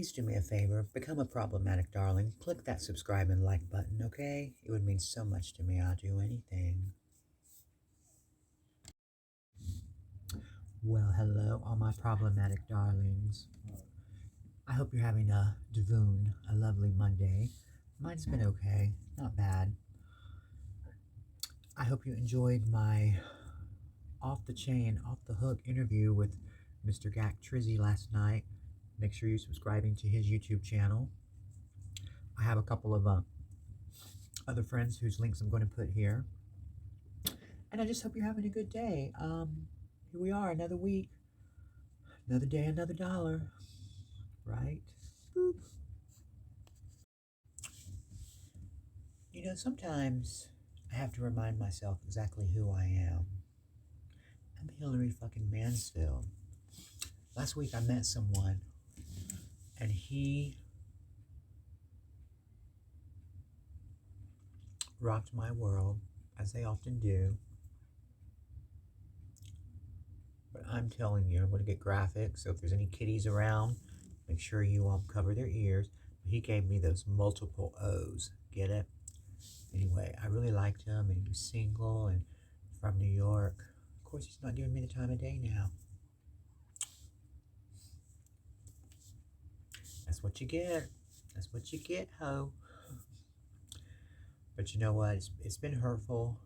please do me a favor, become a problematic darling. Click that subscribe and like button, okay? It would mean so much to me. I'll do anything. Well, hello, all my problematic darlings. I hope you're having a Davoon, a lovely Monday. Mine's been okay, not bad. I hope you enjoyed my off the chain, off the hook interview with Mr. Gak Trizzy last night. Make sure you're subscribing to his YouTube channel. I have a couple of other friends whose links I'm going to put here. And I just hope you're having a good day. Here we are, another week, another day, another dollar, right? Boop. You know, sometimes I have to remind myself exactly who I am. I'm Hillary fucking Mansfield. Last week I met someone, and he rocked my world, as they often do. But I'm telling you, I'm going to get graphic, so if there's any kitties around, make sure you cover their ears. But he gave me those multiple O's. Get it? Anyway, I really liked him, and he was single and from New York. Of course, he's not giving me the time of day now. That's what you get. That's what you get, ho. But you know what? It's been hurtful.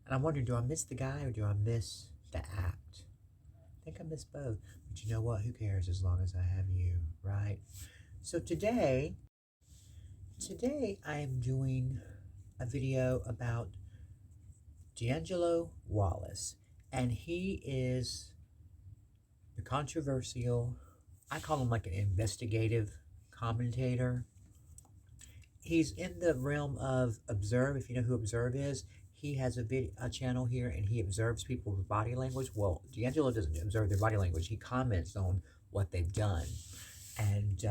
And I'm wondering, do I miss the guy or do I miss the act? I think I miss both. But you know what? Who cares as long as I have you, right? So today I am doing a video about D'Angelo Wallace. And he is the controversial, I call him like an investigative commentator. He's in the realm of Observe. If you know who Observe is, he has a channel here, and he observes people's body language. Well, D'Angelo doesn't observe their body language. He comments on what they've done. And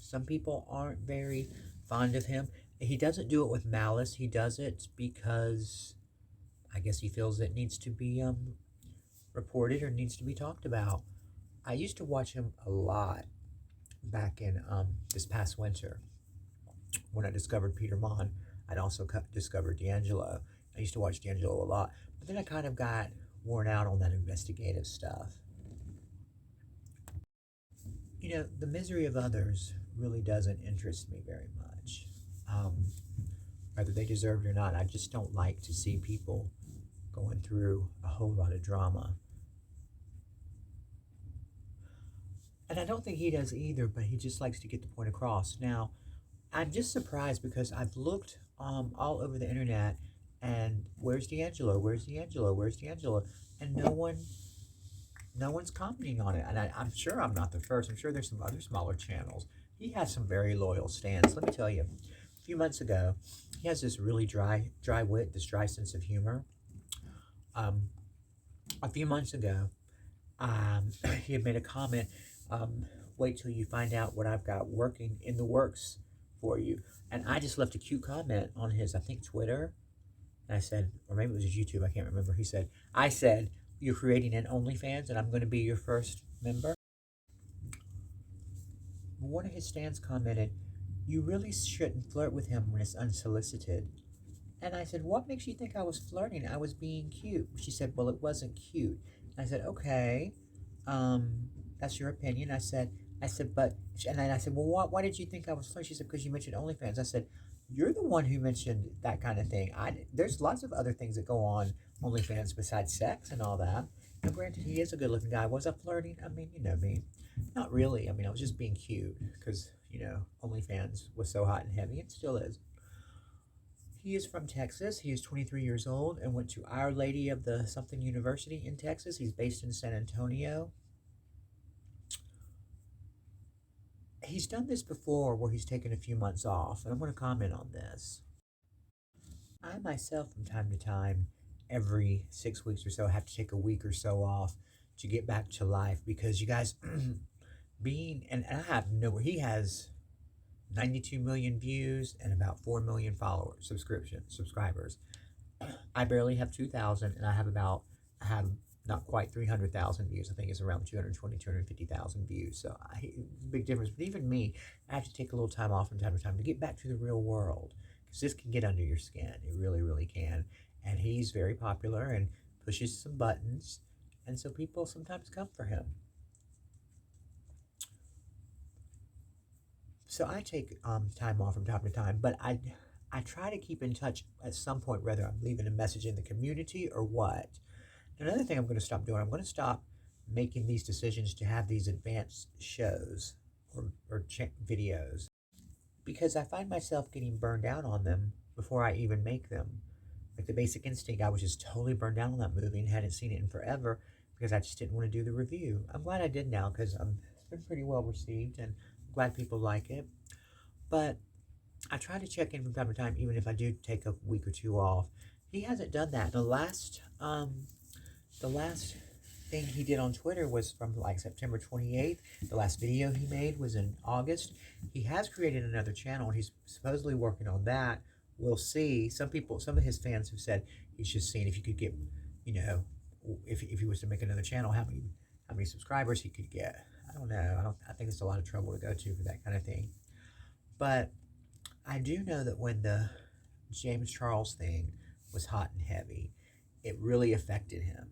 some people aren't very fond of him. He doesn't do it with malice. He does it because I guess he feels it needs to be reported or needs to be talked about. I used to watch him a lot back in this past winter. When I discovered Peter Mon, I'd also discovered D'Angelo. I used to watch D'Angelo a lot, but then I kind of got worn out on that investigative stuff. You know, the misery of others really doesn't interest me very much. Whether they deserve it or not, I just don't like to see people going through a whole lot of drama. And I don't think he does either, but he just likes to get the point across. Now, I'm just surprised because I've looked all over the internet, and where's D'Angelo? Where's D'Angelo? Where's D'Angelo? And no one's commenting on it. And I'm sure I'm not the first. I'm sure there's some other smaller channels. He has some very loyal stands. Let me tell you, a few months ago, he has this really dry wit, this dry sense of humor. A few months ago, he had made a comment, wait till you find out what I've got working in the works for you. And I just left a cute comment on his, I think, Twitter. And I said, or maybe it was his YouTube, I can't remember. I said, you're creating an OnlyFans and I'm going to be your first member. One of his stands commented, you really shouldn't flirt with him when it's unsolicited. And I said, what makes you think I was flirting? I was being cute. She said, well, it wasn't cute. And I said, okay, that's your opinion. I said, but, and then I said, well, why did you think I was flirting? She said, because you mentioned OnlyFans. I said, you're the one who mentioned that kind of thing. There's lots of other things that go on OnlyFans besides sex and all that. Now, granted, he is a good-looking guy. Was I flirting? I mean, you know me. Not really. I mean, I was just being cute because, you know, OnlyFans was so hot and heavy. It still is. He is from Texas. He is 23 years old and went to Our Lady of the Something University in Texas. He's based in San Antonio. He's done this before where he's taken a few months off, and I'm going to comment on this. I myself, from time to time, every 6 weeks or so, have to take a week or so off to get back to life because you guys, and I have he has 92 million views and about 4 million subscribers. I barely have 2,000, and I have not quite 300,000 views. I think it's around 220, 250,000 views. So big difference. But even me, I have to take a little time off from time to time to get back to the real world, because this can get under your skin. It really, really can. And he's very popular and pushes some buttons. And so people sometimes come for him. So I take time off from time to time, but I try to keep in touch at some point, whether I'm leaving a message in the community or what. Another thing I'm going to stop doing, I'm going to stop making these decisions to have these advanced shows or videos, because I find myself getting burned out on them before I even make them. Like the Basic Instinct, I was just totally burned out on that movie and hadn't seen it in forever because I just didn't want to do the review. I'm glad I did now because it's been pretty well received and I'm glad people like it. But I try to check in from time to time, even if I do take a week or two off. He hasn't done that. The last thing he did on Twitter was from like September 28th. The last video he made was in August. He has created another channel and he's supposedly working on that. We'll see. Some of his fans have said he's just seeing if you could get, you know, if he was to make another channel, how many subscribers he could get. I don't know. I think it's a lot of trouble to go to for that kind of thing. But I do know that when the James Charles thing was hot and heavy, it really affected him.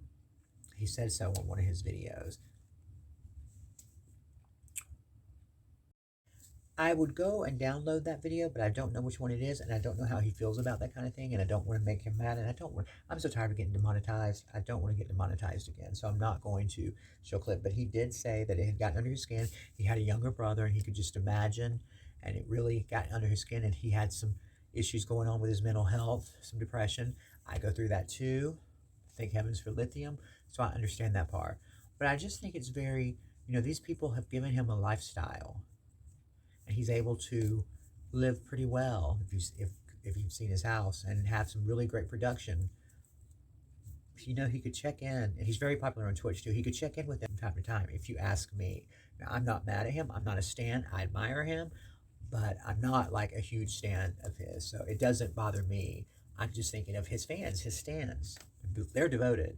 He said so in one of his videos. I would go and download that video, but I don't know which one it is, and I don't know how he feels about that kind of thing, and I don't want to make him mad, and I'm so tired of getting demonetized. I don't want to get demonetized again, so I'm not going to show a clip. But he did say that it had gotten under his skin. He had a younger brother, and he could just imagine, and it really got under his skin, and he had some issues going on with his mental health, some depression. I go through that too. Thank heavens for lithium, so I understand that part. But I just think it's very, these people have given him a lifestyle, and he's able to live pretty well if you've seen his house and have some really great production. He could check in, and he's very popular on Twitch too. He could check in with them from time to time if you ask me. Now, I'm not mad at him. I'm not a stan. I admire him, but I'm not like a huge stan of his, so it doesn't bother me. I'm just thinking of his fans, his stans. They're devoted.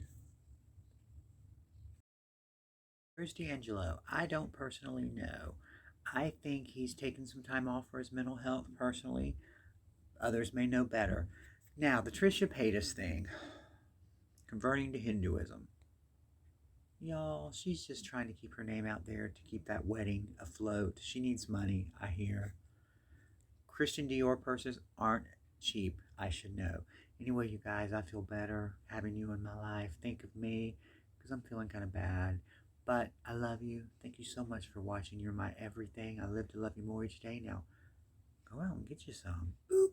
Where's D'Angelo? I don't personally know. I think he's taken some time off for his mental health personally. Others may know better. Now, the Trisha Paytas thing, converting to Hinduism. Y'all, she's just trying to keep her name out there to keep that wedding afloat. She needs money, I hear. Christian Dior purses aren't cheap, I should know. Anyway, you guys, I feel better having you in my life. Think of me, because I'm feeling kind of bad. But I love you. Thank you so much for watching. You're my everything. I live to love you more each day. Now, go out and get you some. Boop.